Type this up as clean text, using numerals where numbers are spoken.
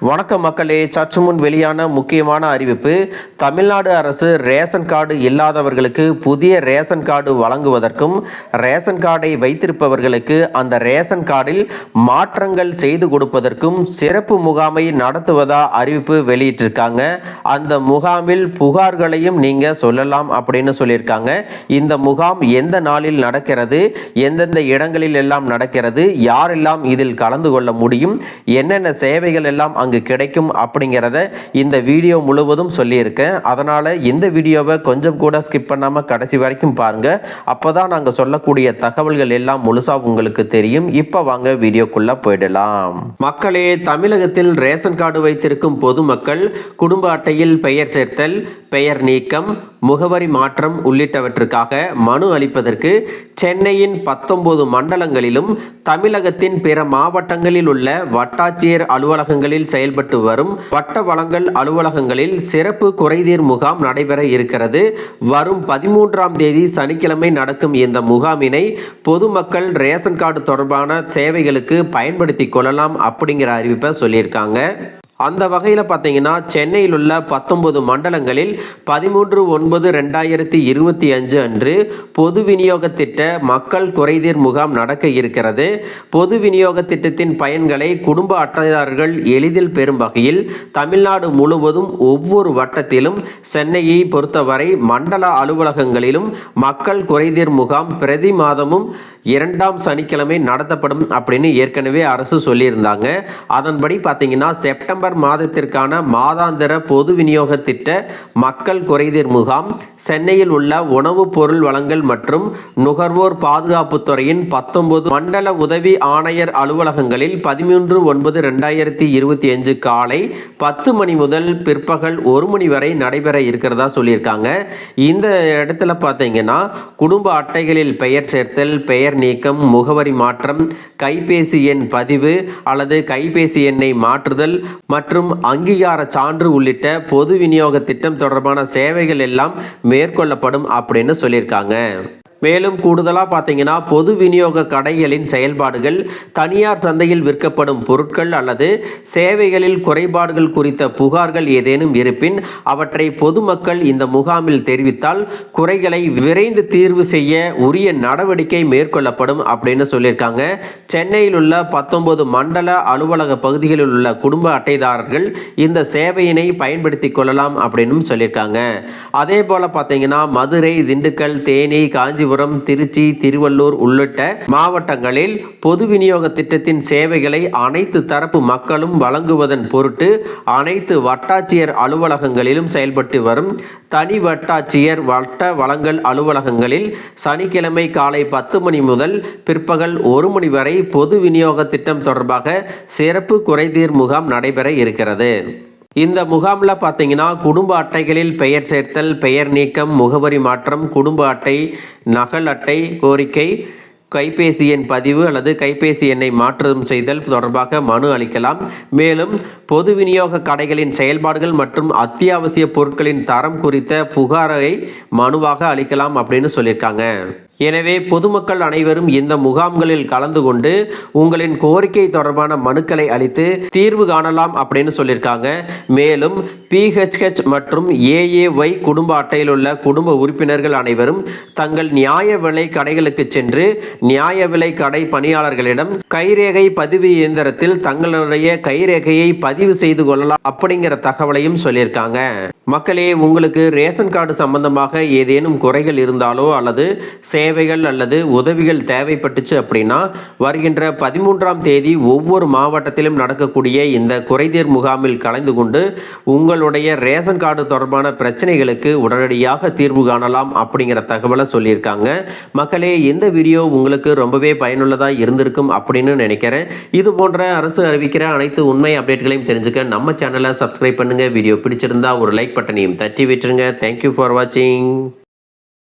வணக்கம் மக்களே, சற்று முன் வெளியான முக்கியமான அறிவிப்பு. தமிழ்நாடு அரசு ரேஷன் கார்டு இல்லாதவர்களுக்கு புதிய ரேஷன் கார்டு வழங்குவதற்கும், ரேஷன் கார்டை வைத்திருப்பவர்களுக்கு அந்த ரேஷன் கார்டில் மாற்றங்கள் செய்து கொடுப்பதற்கும் சிறப்பு முகாமை நடத்துவதா அறிவிப்பு வெளியிட்டிருக்காங்க. அந்த முகாமில் புகார்களையும் நீங்க சொல்லலாம் அப்படின்னு சொல்லியிருக்காங்க. இந்த முகாம் எந்த நாளில் நடக்கிறது, எந்தெந்த இடங்களில் எல்லாம் நடக்கிறது, யாரெல்லாம் இதில் கலந்து கொள்ள முடியும், என்னென்ன சேவைகள் எல்லாம் அங்கு கிடைக்கும் அப்படிங்கிறத இந்த வீடியோ முழுவதும் சொல்லியிருக்கேன். அதனால இந்த வீடியோவை கொஞ்சம் கூட ஸ்கிப் பண்ணாம கடைசி வரைக்கும் பாருங்க. அப்பதான் நாங்க சொல்லக்கூடிய தகவல்கள் எல்லாம் முழுசா உங்களுக்கு தெரியும். இப்ப வாங்க வீடியோக்குள்ள போயிடலாம். மக்களே, தமிழகத்தில் ரேஷன் கார்டு வைத்திருக்கும் பொதுமக்கள் குடும்ப அட்டையில் பெயர் சேர்த்தல், பெயர் நீக்கம், முகவரி மாற்றம் உள்ளிட்டவற்றுக்காக மனு அளிப்பதற்கு சென்னையின் 19 மண்டலங்களிலும் தமிழகத்தின் பிற மாவட்டங்களில் உள்ள வட்டாட்சியர் அலுவலகங்களில் செயல்பட்டு வரும் வட்ட வழங்கல் அலுவலகங்களில் சிறப்பு குறைதீர் முகாம் நடைபெற இருக்கிறது. வரும் 13ஆம் தேதி சனிக்கிழமை நடக்கும் இந்த முகாமினை பொதுமக்கள் ரேஷன் கார்டு தொடர்பான சேவைகளுக்கு பயன்படுத்தி கொள்ளலாம் அப்படிங்கிற அறிவிப்பை சொல்லியிருக்காங்க. அந்த வகையில் பார்த்தீங்கன்னா, சென்னையில் உள்ள 19 மண்டலங்களில் 13/9/2025 அன்று பொது விநியோக திட்ட மக்கள் குறைதீர் முகாம் நடக்க இருக்கிறது. பொது விநியோக திட்டத்தின் பயன்களை குடும்ப அட்டைதாரர்கள் எளிதில் பெறும் வகையில் தமிழ்நாடு முழுவதும் ஒவ்வொரு வட்டத்திலும் சென்னையை பொறுத்தவரை மண்டல அலுவலகங்களிலும் மக்கள் குறைதீர் முகாம் பிரதி மாதமும் 2ஆம் சனிக்கிழமை நடத்தப்படும் அப்படின்னு ஏற்கனவே அரசு சொல்லியிருந்தாங்க. அதன்படி பார்த்தீங்கன்னா, செப்டம்பர் மாதத்திற்கான மாதாந்திர பொது விநியோக திட்ட மக்கள் குறைதீர் முகாம் சென்னையில் உள்ள உணவுப் பொருள் வழங்கல் மற்றும் நுகர்வோர் பாதுகாப்பு துறையின் 19 மண்டல உதவி ஆணையர் அலுவலகங்களில் 13/9/2025 காலை 10 மணி முதல் பிற்பகல் 1 மணி வரை நடைபெற இருக்கிறதா சொல்லியிருக்காங்க. இந்த இடத்துல பார்த்தீங்கன்னா, குடும்ப அட்டைகளில் பெயர் சேர்த்தல், பெயர் நீக்கம், முகவரி மாற்றம், கைபேசி எண் பதிவு அல்லது கைபேசி எண்ணை மாற்றுதல் மற்றும் அங்கீகார சான்று உள்ளிட்ட பொது விநியோக திட்டம் தொடர்பான சேவைகள் எல்லாம் மேற்கொள்ளப்படும் அப்படின்னு சொல்லியிருக்காங்க. மேலும் கூடுதலாக பார்த்தீங்கன்னா, பொது விநியோக கடைகளின் செயல்பாடுகள், தனியார் சந்தையில் விற்கப்படும் பொருட்கள் அல்லது சேவைகளில் குறைபாடுகள் குறித்த புகார்கள் ஏதேனும் இருப்பின் அவற்றை பொதுமக்கள் இந்த முகாமில் தெரிவித்தால் குறைகளை விரைந்து தீர்வு செய்ய உரிய நடவடிக்கை மேற்கொள்ளப்படும் அப்படின்னு சொல்லியிருக்காங்க. சென்னையில் உள்ள 19 மண்டல அலுவலக பகுதிகளில் உள்ள குடும்ப அட்டைதாரர்கள் இந்த சேவையினை பயன்படுத்தி கொள்ளலாம் அப்படின்னு சொல்லியிருக்காங்க. அதே போல பார்த்தீங்கன்னா, மதுரை, திண்டுக்கல், தேனி, காஞ்சிபுரம், திருச்சி, திருவள்ளூர் உள்ளிட்ட மாவட்டங்களில் பொது விநியோக திட்டத்தின் சேவைகளை அனைத்து தரப்பு மக்களும் வழங்குவதன் பொருட்டு அனைத்து வட்டாட்சியர் அலுவலகங்களிலும் செயல்பட்டு வரும் தனி வட்டாட்சியர் வட்ட வழங்கல் அலுவலகங்களில் சனிக்கிழமை காலை 10 மணி முதல் பிற்பகல் 1 மணி வரை பொது விநியோக திட்டம் தொடர்பாக சிறப்பு குறைதீர் முகாம் நடைபெற இருக்கிறது. இந்த முகாமில் பார்த்தீங்கன்னா, குடும்ப அட்டைகளில் பெயர் சேர்த்தல், பெயர் நீக்கம், முகவரி மாற்றம், குடும்ப அட்டை நகல் அட்டை கோரிக்கை, கைபேசி எண் பதிவு அல்லது கைபேசி எண்ணை மாற்றம் செய்தல் தொடர்பாக மனு அளிக்கலாம். மேலும் பொது விநியோக கடைகளின் செயல்பாடுகள் மற்றும் அத்தியாவசிய பொருட்களின் தரம் குறித்த புகாரை மனுவாக அளிக்கலாம் அப்படின்னு சொல்லியிருக்காங்க. எனவே பொதுமக்கள் அனைவரும் இந்த முகாம்களில் கலந்து கொண்டு உங்களின் கோரிக்கை தொடர்பான மனுக்களை அளித்து தீர்வு காணலாம் அப்படின்னு சொல்லியிருக்காங்க. மேலும் PHH மற்றும் AAY குடும்ப அட்டையில் உள்ள குடும்ப உறுப்பினர்கள் அனைவரும் தங்கள் நியாய விலை கடைகளுக்கு சென்று நியாய விலை கடை பணியாளர்களிடம் கைரேகை பதிவு இயந்திரத்தில் தங்களுடைய கைரேகையை பதிவு செய்து கொள்ளலாம் அப்படிங்கிற தகவலையும் சொல்லியிருக்காங்க. மக்களே, உங்களுக்கு ரேஷன் கார்டு சம்பந்தமாக ஏதேனும் குறைகள் இருந்தாலோ அல்லது சேவைகள் அல்லது உதவிகள் தேவைப்பட்டுச்சு அப்படின்னா வருகின்ற 13ஆம் தேதி ஒவ்வொரு மாவட்டத்திலும் நடக்கக்கூடிய இந்த குறைதீர் முகாமில் கலந்து கொண்டு உங்களுடைய ரேஷன் கார்டு தொடர்பான பிரச்சனைகளுக்கு உடனடியாக தீர்வு காணலாம் அப்படிங்கிற தகவலை சொல்லியிருக்காங்க. மக்களே, இந்த வீடியோ உங்களுக்கு ரொம்பவே பயனுள்ளதாக இருந்திருக்கும் அப்படின்னு நினைக்கிறேன். இது போன்ற அரசு அறிவிக்கிற அனைத்து உண்மை அப்டேட்களையும் தெரிஞ்சுக்க நம்ம சேனலை சப்ஸ்கிரைப் பண்ணுங்க. வீடியோ பிடிச்சிருந்தா ஒரு லைக் பட்டனையும் தட்டி விட்டுருங்க. தேங்க்யூ ஃபார் வாட்சிங்.